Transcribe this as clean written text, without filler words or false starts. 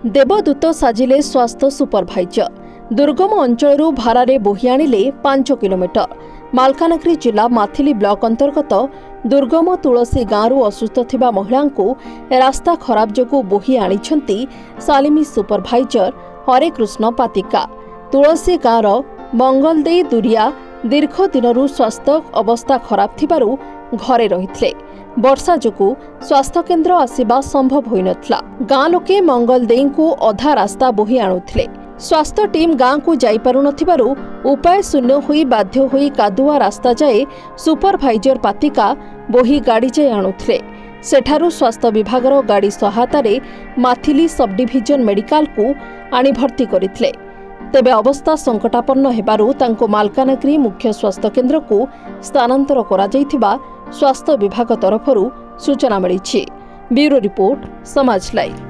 देवदूत साजिले स्वास्थ्य सुपरभाइजर दुर्गम अंचल भारारे बोही आनिले 5 किलोमीटर। मालकानगिरी जिला माथिली ब्लॉक अंतर्गत दुर्गम तुलसी गाँव असुस्थ थिबा महिला को रास्ता खराब जोगु बोही आनिछंती सालिमी सुपरभाइजर हरे कृष्ण पातिका। तुलसी गाँव मंगलदेई दुरिया दीर्घ दिनरू स्वास्थ्य अवस्था खराब थिबारु घरे रहिथिले। वर्षा जोगु स्वास्थ्य केन्द्र आसिबा संभव होई नथला। गाँ लोके मंगलदेई को अधा रास्ता बोही आणुथिले। स्वास्थ्य टीम गाँ को जाई पारु नथिबारु उपाय शून्य होई बाध्य होई कादुआ रास्ता जाए सुपरभाइजर पातिका बोही गाड़ी जाए आणुथिले। सेठारु स्वास्थ्य विभागर गाड़ी सहायतारे माथिली सब डिविजन मेडिकल को आनी भर्ती करथिले। तेबे अवस्था संकटापन्न हेबारु तांको मालकानगिरी मुख्य स्वास्थ्य केन्द्र को स्थानांतर करा जायथिबा स्वास्थ्य विभाग तरफरु सूचना मिली। ब्यूरो रिपोर्ट समाज लाइव।